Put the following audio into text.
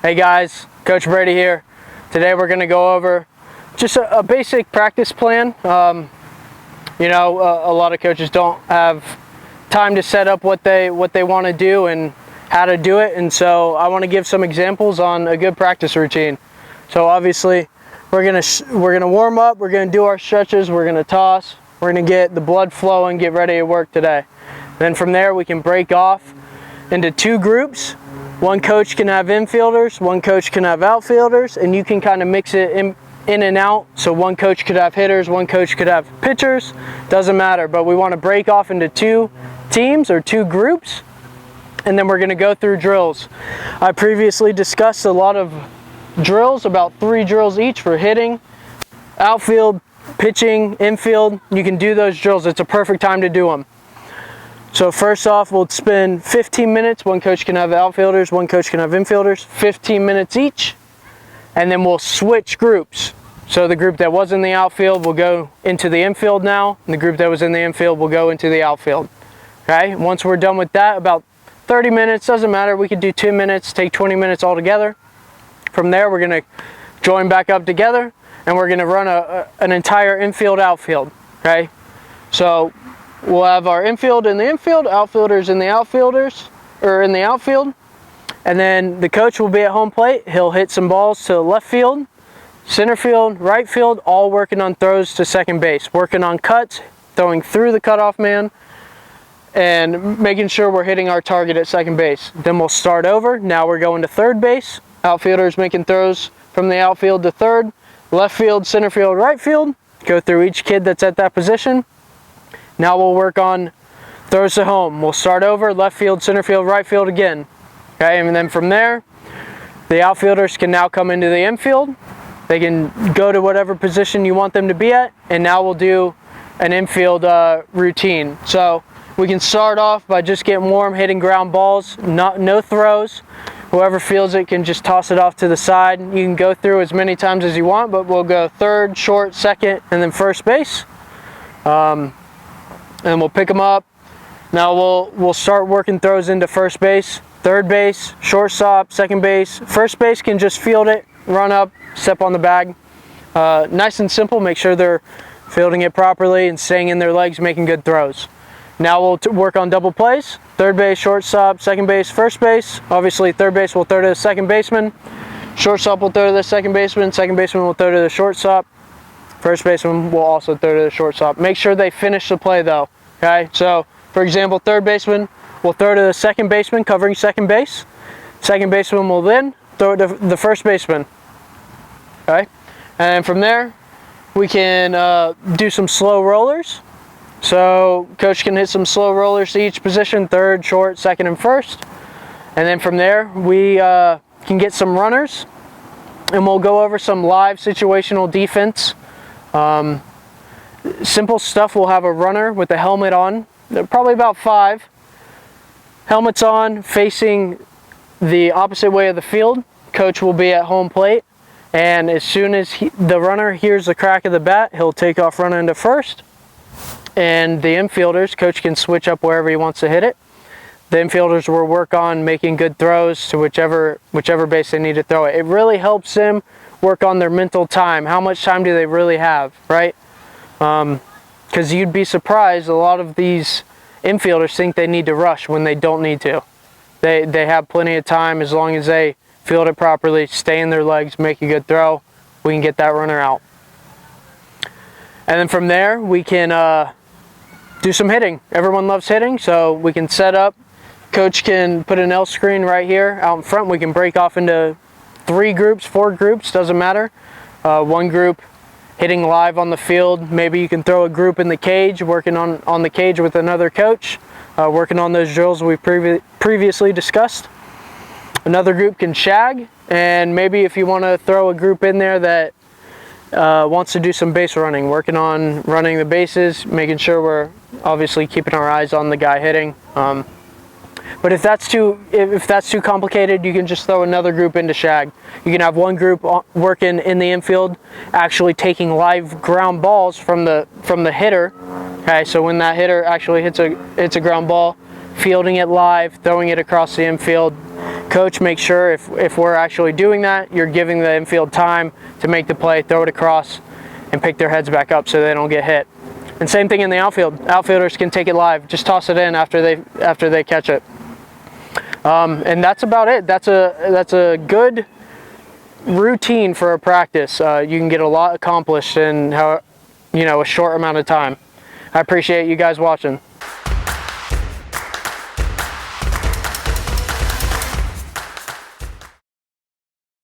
Hey guys, Coach Brady here. Today we're going to go over just a basic practice plan. A lot of coaches don't have time to set up what they want to do and how to do it, and so I want to give some examples on a good practice routine. So obviously we're gonna warm up, we're gonna do our stretches, we're gonna toss, we're gonna get the blood flowing, get ready to work today. Then from there we can break off into two groups. One coach can have infielders, one coach can have outfielders, and you can kind of mix it in and out. So one coach could have hitters, one coach could have pitchers, doesn't matter, but we want to break off into two teams or two groups, and then we're going to go through drills. I previously discussed a lot of drills, about 3 drills each for hitting, outfield, pitching, infield. You can do those drills. It's a perfect time to do them. So first off, we'll spend 15 minutes. One coach can have outfielders, one coach can have infielders, 15 minutes each. And then we'll switch groups. So the group that was in the outfield will go into the infield now, and the group that was in the infield will go into the outfield. Okay, once we're done with that, about 30 minutes, doesn't matter, we could do 2 minutes, take 20 minutes altogether. From there, we're gonna join back up together, and we're gonna run an entire infield outfield, okay? So we'll have our infield in the infield, outfielders in the outfielders, or in the outfield, and then the coach will be at home plate. He'll hit some balls to left field, center field, right field, all working on throws to second base, working on cuts, throwing through the cutoff man, and making sure we're hitting our target at second base. Then we'll start over. Now we're going to third base. Outfielders making throws from the outfield to third, left field, center field, right field. Go through each kid that's at that position. Now we'll work on throws to home. We'll start over, left field, center field, right field again. Okay, and then from there, the outfielders can now come into the infield. They can go to whatever position you want them to be at, and now we'll do an infield routine. So we can start off by just getting warm, hitting ground balls, no throws. Whoever feels it can just toss it off to the side. You can go through as many times as you want, but we'll go third, short, second, and then first base. And we'll pick them up. Now we'll start working throws into first base, third base, shortstop, second base. First base can just field it, run up, step on the bag. Nice and simple. Make sure they're fielding it properly and staying in their legs, making good throws. Now we'll work on double plays. Third base, shortstop, second base, first base. Obviously third base will throw to the second baseman. Shortstop will throw to the second baseman will throw to the shortstop. First baseman will also throw to the shortstop. Make sure they finish the play though, okay? So, for example, third baseman will throw to the second baseman covering second base. Second baseman will then throw it to the first baseman, okay? And from there, we can do some slow rollers. So, coach can hit some slow rollers to each position, third, short, second, and first. And then from there, we can get some runners, and we'll go over some live situational defense. Simple stuff. We'll have a runner with a helmet on, probably about 5 helmets on, facing the opposite way of the field. Coach will be at home plate, and as soon as the runner hears the crack of the bat, he'll take off running to first, and the infielders, coach can switch up wherever he wants to hit it. The infielders will work on making good throws to whichever base they need to throw it. It really helps them work on their mental time. How much time do they really have, right? Because you'd be surprised, a lot of these infielders think they need to rush when they don't need to. They have plenty of time as long as they field it properly, stay in their legs, make a good throw, we can get that runner out. And then from there, we can do some hitting. Everyone loves hitting, so we can set up. Coach can put an L screen right here out in front. We can break off into 3 groups, 4 groups, doesn't matter. One group hitting live on the field. Maybe you can throw a group in the cage, working on the cage with another coach, working on those drills we previously discussed. Another group can shag, and maybe if you want to throw a group in there that wants to do some base running, working on running the bases, making sure we're obviously keeping our eyes on the guy hitting. But if that's too complicated, you can just throw another group into shag. You can have one group working in the infield, actually taking live ground balls from the hitter. Okay, so when that hitter actually hits a ground ball, fielding it live, throwing it across the infield, coach makes sure if we're actually doing that, you're giving the infield time to make the play, throw it across, and pick their heads back up so they don't get hit. And same thing in the outfield. Outfielders can take it live, just toss it in after they catch it. And that's about it. That's a good routine for a practice. You can get a lot accomplished in a short amount of time. I appreciate you guys watching.